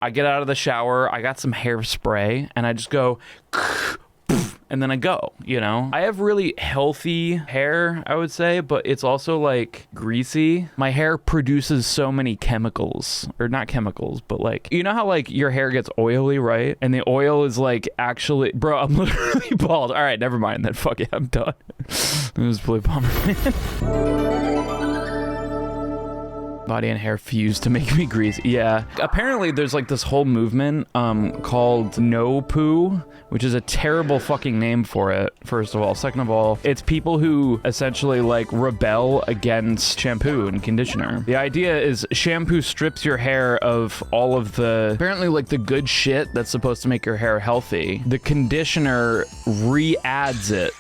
I get out of the shower, I got some hairspray, and I just go, and then I go, you know? I have really healthy hair, I would say, but it's also like greasy. My hair produces so many chemicals, or not chemicals, but like, you know how like your hair gets oily, right? And the oil is like actually, bro, I'm literally bald. All right, never mind then. Fuck it, I'm done. It was play Bomberman. Body and hair fuse to make me greasy. Yeah. Apparently there's like this whole movement called nopoo, which is a terrible fucking name for it, first of all. Second of all, it's people who essentially like rebel against shampoo and conditioner. The idea is shampoo strips your hair of all of the, apparently like the good shit that's supposed to make your hair healthy. The conditioner re-adds it.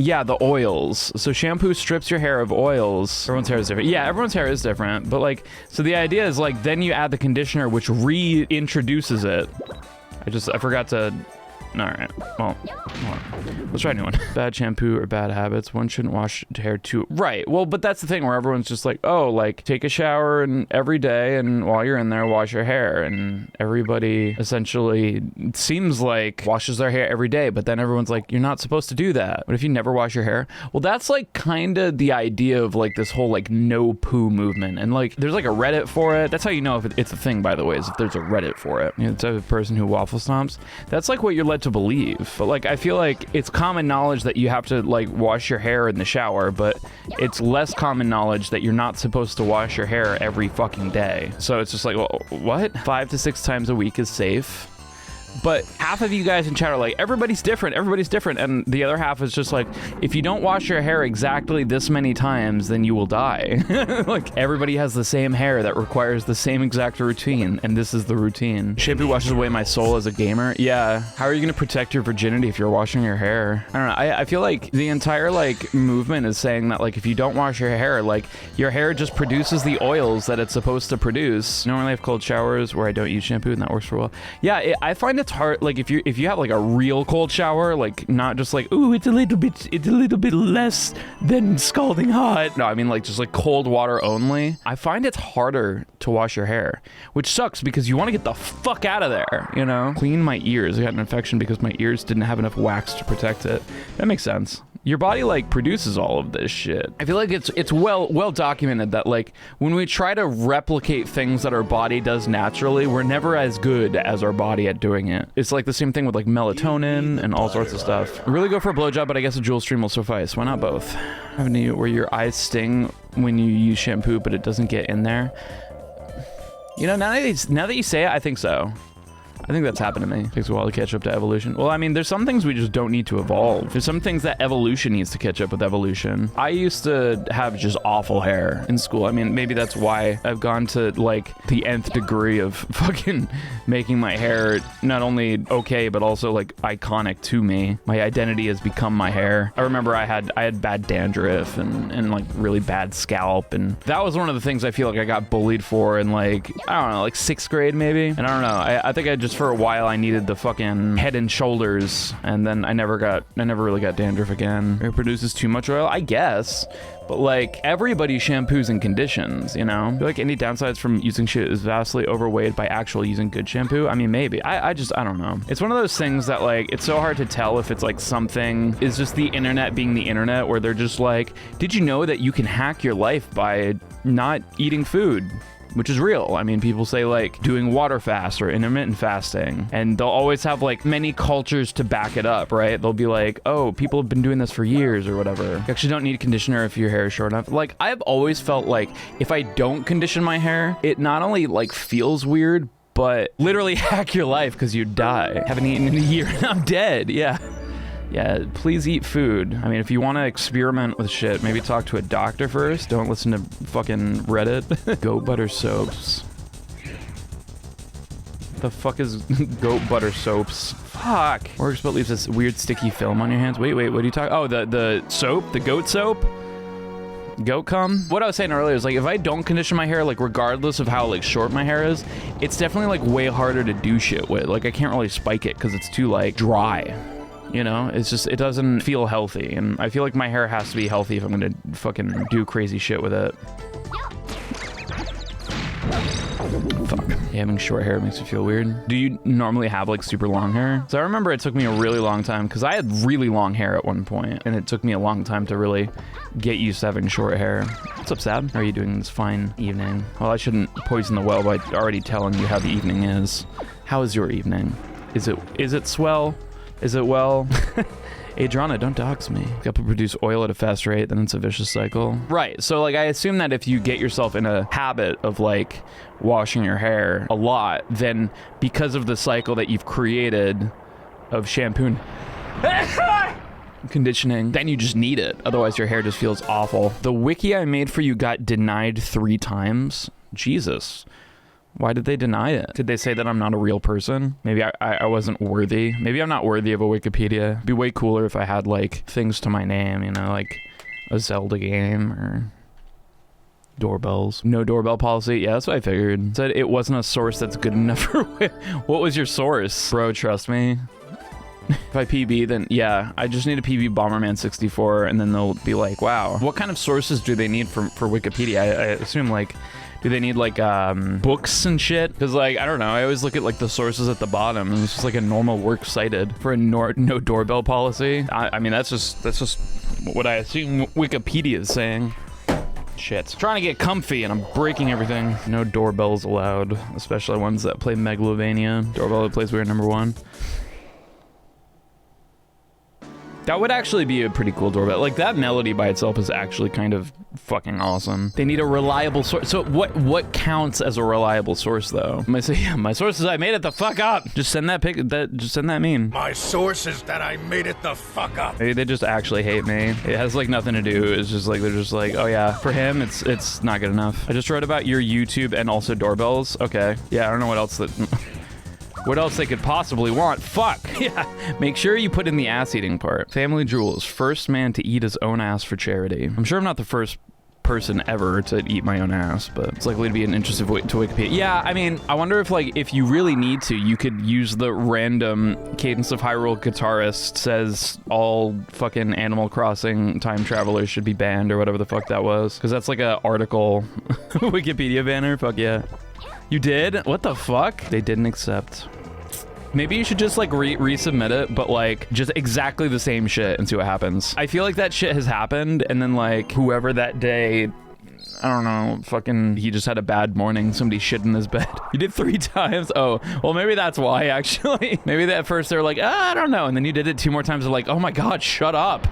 Yeah, the oils. So shampoo strips your hair of oils. Everyone's hair is different. Yeah, everyone's hair is different. But like, so the idea is like, then you add the conditioner, which reintroduces it. I forgot to, all right, well, let's try a new one. Bad shampoo or bad habits. One shouldn't wash hair too. Right, well, but that's the thing where everyone's just like, oh, like take a shower and every day, and while you're in there, wash your hair. And everybody essentially, it seems like, washes their hair every day, but then everyone's like, you're not supposed to do that. What if you never wash your hair? Well, that's like kind of the idea of like this whole like no poo movement. And like, there's like a Reddit for it. That's how you know if it's a thing, by the way, is if there's a Reddit for it. You know, the type of person who waffle stomps. That's like what you're led to believe. But like, I feel like it's common knowledge that you have to like wash your hair in the shower, but it's less common knowledge that you're not supposed to wash your hair every fucking day. So it's just like, well, what? 5 to 6 times a week is safe. But half of you guys in chat are like, everybody's different, and the other half is just like, if you don't wash your hair exactly this many times, then you will die. Like, everybody has the same hair that requires the same exact routine, and this is the routine. Shampoo washes away my soul as a gamer. Yeah, how are you gonna protect your virginity if you're washing your hair? I don't know, I feel like the entire, like, movement is saying that, like, if you don't wash your hair, like, your hair just produces the oils that it's supposed to produce. Normally I have cold showers where I don't use shampoo, and that works for a while. Yeah, I find it's hard, like if you have like a real cold shower, like not just like, ooh, it's a little bit less than scalding hot. No, I mean like just like cold water only. I find it's harder to wash your hair, which sucks because you want to get the fuck out of there, you know? Clean my ears. I got an infection because my ears didn't have enough wax to protect it. That makes sense. Your body like produces all of this shit. I feel like it's well documented that like when we try to replicate things that our body does naturally, we're never as good as our body at doing it. It's like the same thing with like melatonin and all sorts of stuff. Really go for a blowjob, but I guess a Jules stream will suffice. Why not both? Haven't you where your eyes sting when you use shampoo, but it doesn't get in there? You know, now that you say it, I think so. I think that's happened to me. It takes a while to catch up to evolution. Well, I mean, there's some things we just don't need to evolve. There's some things that evolution needs to catch up with evolution. I used to have just awful hair in school. I mean, maybe that's why I've gone to like the nth degree of fucking making my hair not only okay, but also like iconic to me. My identity has become my hair. I remember I had bad dandruff and like really bad scalp. And that was one of the things I feel like I got bullied for in like, I don't know, like 6th grade maybe. And I don't know, I think I just for a while I needed the fucking Head and Shoulders, and then I never really got dandruff again. It produces too much oil, I guess. But like everybody shampoos and conditions, you know? I feel like any downsides from using shit is vastly overweighed by actual using good shampoo. I mean, maybe. I don't know. It's one of those things that like, it's so hard to tell if it's like something is just the internet being the internet, where they're just like, did you know that you can hack your life by not eating food? Which is real. I mean, people say like doing water fast or intermittent fasting, and they'll always have like many cultures to back it up, right? They'll be like, oh, people have been doing this for years or whatever. You actually don't need a conditioner if your hair is short enough. Like, I've always felt like if I don't condition my hair, it not only like feels weird, but literally hack your life because you die. Haven't eaten in a year and I'm dead. Yeah. Yeah, please eat food. I mean, if you want to experiment with shit, maybe talk to a doctor first. Don't listen to fucking Reddit. Goat butter soaps. The fuck is goat butter soaps? Fuck. Works but leaves this weird sticky film on your hands. Wait, what are you talking? Oh, the soap? The goat soap? Goat cum? What I was saying earlier is like, if I don't condition my hair, like regardless of how like short my hair is, it's definitely like way harder to do shit with. Like I can't really spike it because it's too like dry. You know, it's just, it doesn't feel healthy. And I feel like my hair has to be healthy if I'm gonna fucking do crazy shit with it. Fuck. Yeah, having short hair makes you feel weird. Do you normally have like super long hair? So I remember it took me a really long time because I had really long hair at one point and it took me a long time to really get used to having short hair. What's up, Sab? How are you doing this fine evening? Well, I shouldn't poison the well by already telling you how the evening is. How is your evening? Is it swell? Is it well? Adriana, don't dox me. Couple produce oil at a fast rate, then it's a vicious cycle. Right, so like I assume that if you get yourself in a habit of like washing your hair a lot, then because of the cycle that you've created of shampoo conditioning, then you just need it. Otherwise your hair just feels awful. The wiki I made for you got denied 3 times. Jesus. Why did they deny it? Did they say that I'm not a real person? Maybe I wasn't worthy. Maybe I'm not worthy of a Wikipedia. It'd be way cooler if I had like things to my name, you know, like a Zelda game or doorbells. No doorbell policy. Yeah, that's what I figured. Said it wasn't a source that's good enough for What was your source? Bro, trust me. If I PB, then yeah, I just need a PB Bomberman 64 and then they'll be like, wow, what kind of sources do they need for Wikipedia? I assume like, do they need like books and shit? Because like, I don't know, I always look at like the sources at the bottom and it's just like a normal works cited for a no doorbell policy. I mean, that's just what I assume Wikipedia is saying. Shit. Trying to get comfy and I'm breaking everything. No doorbells allowed, especially ones that play Megalovania. Doorbell that plays Weird Number 1. That would actually be a pretty cool doorbell. Like, that melody by itself is actually kind of fucking awesome. They need a reliable source. So what counts as a reliable source, though? I say, yeah, my source is I made it the fuck up. Just send that just send that meme. My source is that I made it the fuck up. Maybe they just actually hate me. It has like nothing to do. It's just like, they're just like, oh yeah, for him, it's not good enough. I just wrote about your YouTube and also doorbells. Okay. Yeah, I don't know what else what else they could possibly want. Fuck. Yeah. Make sure you put in the ass eating part. Family Jules, first man to eat his own ass for charity. I'm sure I'm not the first person ever to eat my own ass, but it's likely to be an interesting way to Wikipedia. Yeah, I mean, I wonder if like, if you really need to, you could use the random Cadence of Hyrule guitarist says all fucking Animal Crossing time travelers should be banned or whatever the fuck that was. Because that's like a article Wikipedia banner. Fuck yeah. You did? What the fuck? They didn't accept. Maybe you should just like resubmit it, but like just exactly the same shit and see what happens. I feel like that shit has happened and then like whoever that day, I don't know, fucking, he just had a bad morning. Somebody shit in his bed. You did 3 times? Oh, well maybe that's why actually. Maybe at first they were like, I don't know. And then you did it 2 more times. They're like, oh my God, shut up.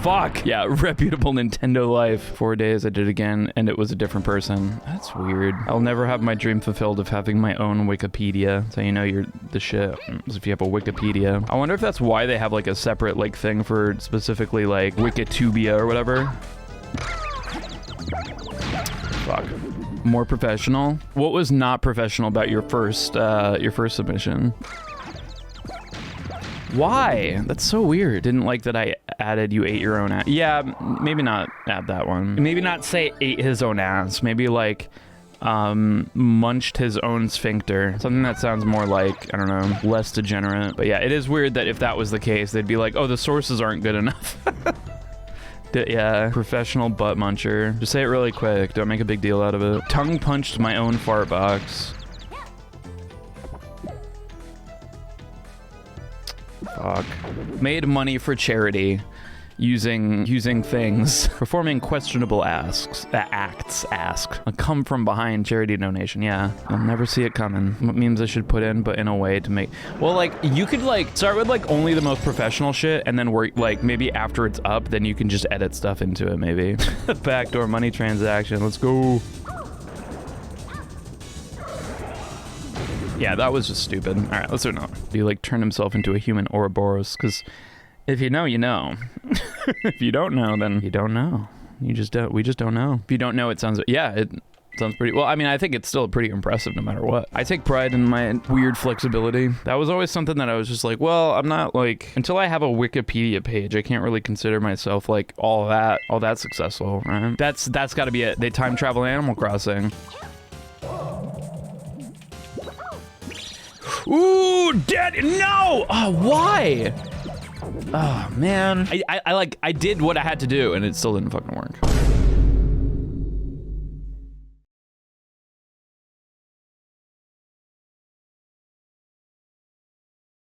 Fuck. Yeah, reputable Nintendo life. 4 days, I did it again, and it was a different person. That's weird. I'll never have my dream fulfilled of having my own Wikipedia. So you know you're the shit if you have a Wikipedia. I wonder if that's why they have like a separate like thing for specifically like Wikitubia or whatever. Fuck. More professional. What was not professional about your first submission? Why? That's so weird. Didn't like that I added you ate your own ass. Yeah, maybe not add that one. Maybe not say ate his own ass. Maybe like munched his own sphincter. Something that sounds more like, I don't know, less degenerate. But yeah, it is weird that if that was the case, they'd be like, oh, the sources aren't good enough. Yeah, professional butt muncher. Just say it really quick. Don't make a big deal out of it. Tongue punched my own fart box. Fuck. Made money for charity using things. Performing questionable acts. A come from behind charity donation. Yeah. I'll never see it coming. What memes I should put in, but in a way to make... Well, like, you could, like, start with, like, only the most professional shit, and then work, like, maybe after it's up, then you can just edit stuff into it, maybe. Backdoor money transaction. Let's go. Yeah, that was just stupid. All right, let's do it now. He like turned himself into a human Ouroboros, because if you know, you know. If you don't know, then you don't know. You just don't. We just don't know. If you don't know, it sounds. Yeah, it sounds pretty. Well, I mean, I think it's still pretty impressive no matter what. I take pride in my weird flexibility. That was always something that I was just like, well, I'm not like, until I have a Wikipedia page, I can't really consider myself like all that successful, right? That's got to be it. They time travel Animal Crossing. Ooh, dead. No. Oh, why? Oh man. I did what I had to do and it still didn't fucking work.